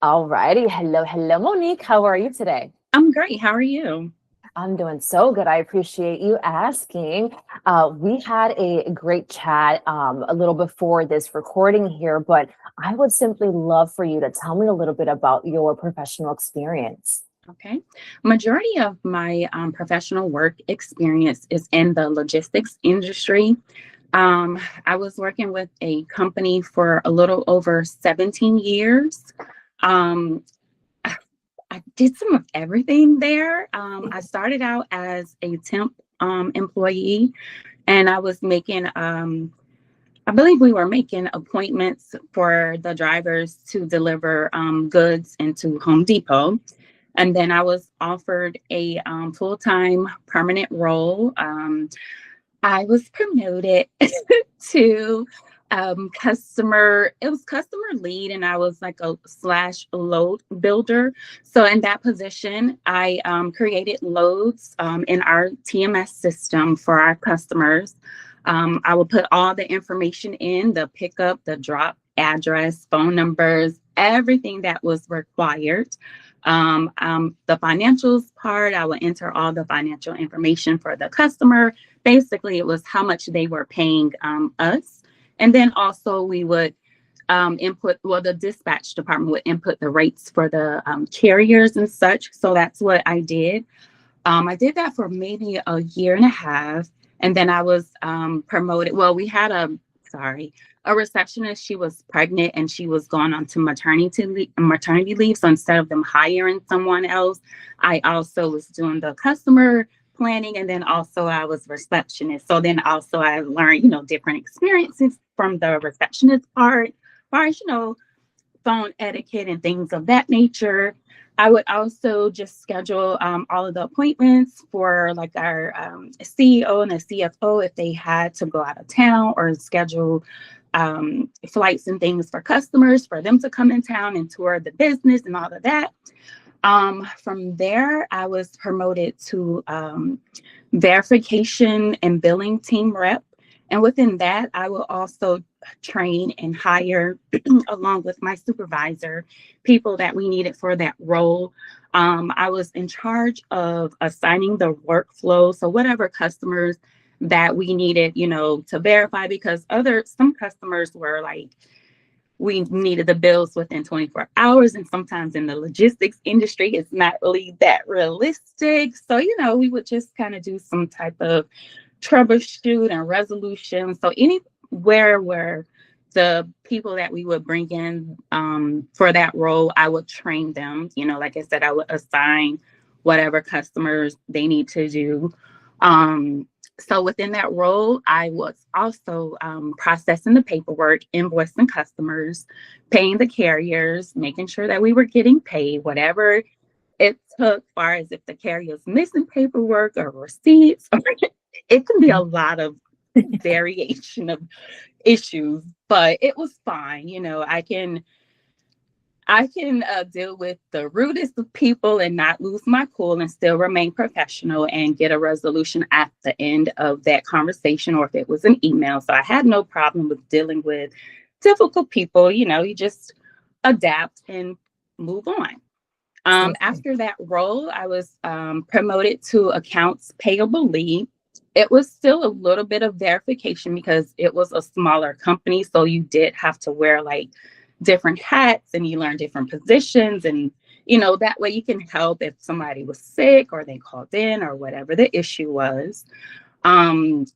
All righty. Hello, hello, Monique. How are you today? I'm great. How are you? I'm doing so good. I appreciate you asking. We had a great chat a little before this recording here, but I would simply love for you to tell me a little bit about your professional experience. Okay. Majority of my professional work experience is in the logistics industry. I was working with a company for a little over 17 years. Um, I, I did some of everything there. I started out as a temp employee, and I was making I believe we were making appointments for the drivers to deliver goods into Home Depot. And then I was offered a full time permanent role. I was promoted to it was customer lead, and I was like a slash load builder. So in that position, I created loads in our TMS system for our customers. I would put all the information in the pickup, the drop address, phone numbers, everything that was required. The financials part, I would enter all the financial information for the customer. Basically, it was how much they were paying us. And then also we would the dispatch department would input the rates for the carriers and such. So that's what I did. I did that for maybe a year and a half. And then I was promoted. Well, we had a receptionist. She was pregnant and she was going on to maternity leave. So instead of them hiring someone else, I also was doing the customer planning, and then also I was receptionist. So then also I learned, different experiences from the receptionist part, as far as, phone etiquette and things of that nature. I would also just schedule all of the appointments for like our CEO and the CFO if they had to go out of town, or schedule flights and things for customers for them to come in town and tour the business and all of that. From there, I was promoted to verification and billing team rep. And within that, I will also train and hire, along with my supervisor, people that we needed for that role. I was in charge of assigning the workflow. So whatever customers that we needed, to verify, because some customers were like, we needed the bills within 24 hours. And sometimes in the logistics industry, it's not really that realistic. So, we would just kind of do some type of troubleshoot and resolution. So anywhere where the people that we would bring in for that role, I would train them. Like I said, I would assign whatever customers they need to do. So within that role, I was also processing the paperwork, invoicing customers, paying the carriers, making sure that we were getting paid, whatever it took, far as if the carrier's missing paperwork or receipts. It can be a lot of variation of issues, but it was fine. I can deal with the rudest of people and not lose my cool and still remain professional and get a resolution at the end of that conversation, or if it was an email. So I had no problem with dealing with difficult people. You just adapt and move on. After that role, I was promoted to accounts payable lead. It was still a little bit of verification because it was a smaller company. So you did have to wear like different hats, and you learn different positions. And, that way you can help if somebody was sick or they called in or whatever the issue was.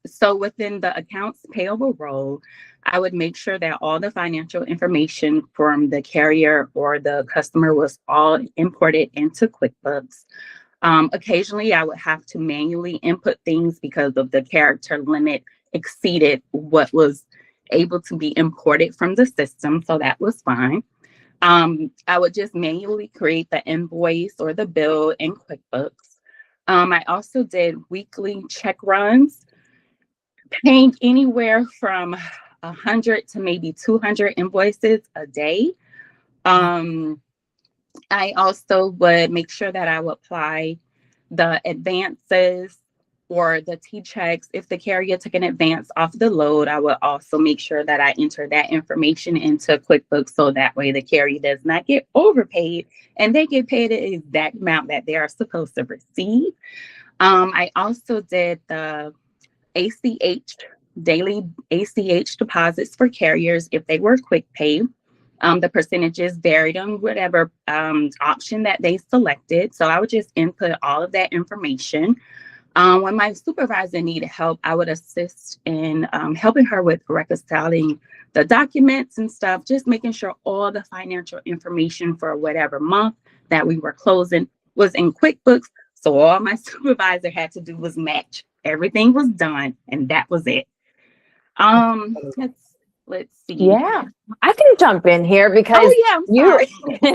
So within the accounts payable role, I would make sure that all the financial information from the carrier or the customer was all imported into QuickBooks. Occasionally, I would have to manually input things because of the character limit exceeded what was able to be imported from the system. So that was fine. I would just manually create the invoice or the bill in QuickBooks. I also did weekly check runs, paying anywhere from 100 to maybe 200 invoices a day. Um, I also would make sure that I would apply the advances for the T-checks, if the carrier took an advance off the load, I would also make sure that I enter that information into QuickBooks so that way the carrier does not get overpaid and they get paid the exact amount that they are supposed to receive. I also did the ACH, daily ACH deposits for carriers if they were quick pay. The percentages varied on whatever option that they selected. So I would just input all of that information. When my supervisor needed help, I would assist in helping her with reconciling the documents and stuff, just making sure all the financial information for whatever month that we were closing was in QuickBooks. So all my supervisor had to do was match. Everything was done, and that was it. Let's see. Yeah, I can jump in here because Oh yeah, I'm sorry.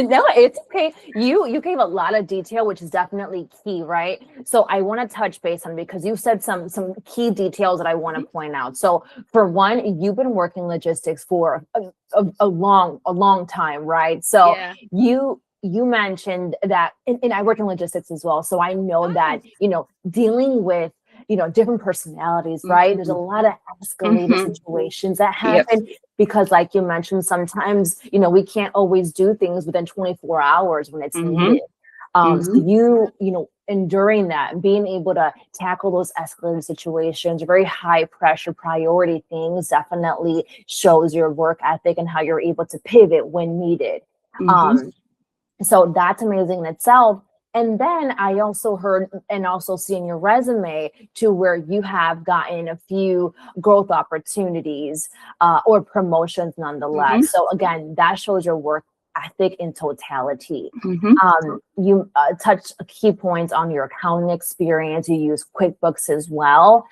no, it's okay. You gave a lot of detail, which is definitely key, right? So I want to touch base on because you said some key details that I want to point out. So for one, you've been working logistics for a long time, right? So Yeah. you mentioned that, and I work in logistics as well, so I know that dealing with different personalities, right? There's a lot of escalated situations that happen because, like you mentioned, sometimes, we can't always do things within 24 hours when it's needed. So enduring that, being able to tackle those escalated situations, very high pressure priority things definitely shows your work ethic and how you're able to pivot when needed. So that's amazing in itself. And then I also heard and also see in your resume to where you have gotten a few growth opportunities or promotions nonetheless. So again, that shows your work ethic in totality. You touched key points on your accounting experience. You use QuickBooks as well.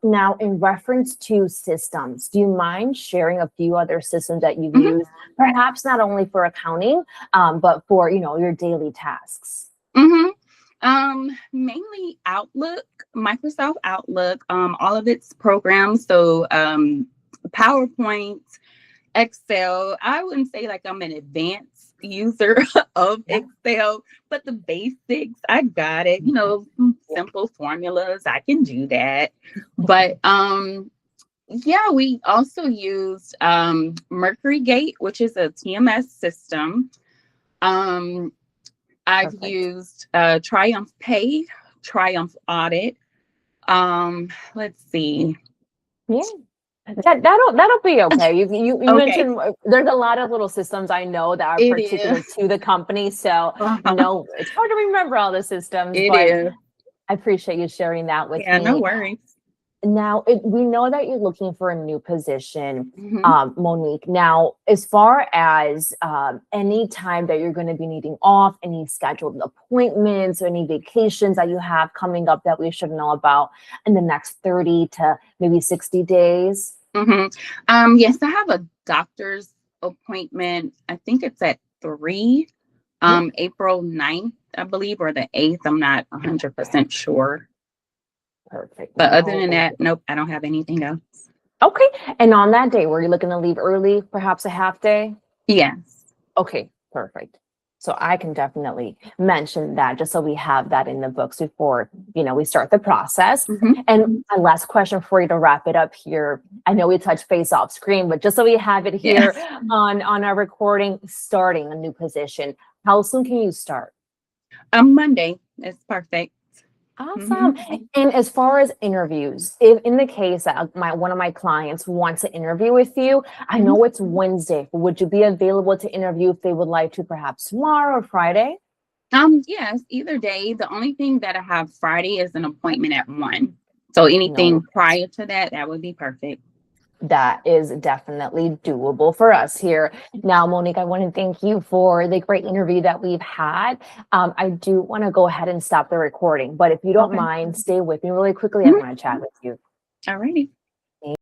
Now, in reference to systems, do you mind sharing a few other systems that you've used, perhaps not only for accounting, but for your daily tasks? Mainly Outlook, Microsoft Outlook, all of its programs. So PowerPoint, Excel. I wouldn't say like I'm an advanced user of Excel, but the basics, I got it. Simple formulas, I can do that. But yeah, we also used Mercury Gate, which is a TMS system. I've used Triumph Pay, Triumph Audit. Let's see. Yeah. That'll be okay. You Okay. mentioned there's a lot of little systems I know that are particular to the company. So no, it's hard to remember all the systems, but I appreciate you sharing that with me. Yeah, no worries. Now, we know that you're looking for a new position, Monique. Now, as far as any time that you're going to be needing off, any scheduled appointments, or any vacations that you have coming up that we should know about in the next 30 to maybe 60 days? Yes, I have a doctor's appointment. I think it's at 3, April 9th, I believe, or the 8th. I'm not 100% sure. Perfect. But other than that, nope, I don't have anything else. Okay. And on that day, were you looking to leave early, perhaps a half day? Yes. Okay, perfect. So I can definitely mention that just so we have that in the books before, we start the process. And my last question for you to wrap it up here. I know we touched base off screen, but just so we have it here on our recording, starting a new position, how soon can you start? Monday. It's perfect. Awesome. And as far as interviews, if in the case that one of my clients wants to interview with you, I know it's Wednesday. Would you be available to interview if they would like to, perhaps tomorrow or Friday? Yes, either day. The only thing that I have Friday is an appointment at 1. So anything prior to that would be perfect. That is definitely doable for us here. Now, Monique, I want to thank you for the great interview that we've had. I do want to go ahead and stop the recording, but if you don't mind, stay with me really quickly. I want to chat with you. All righty.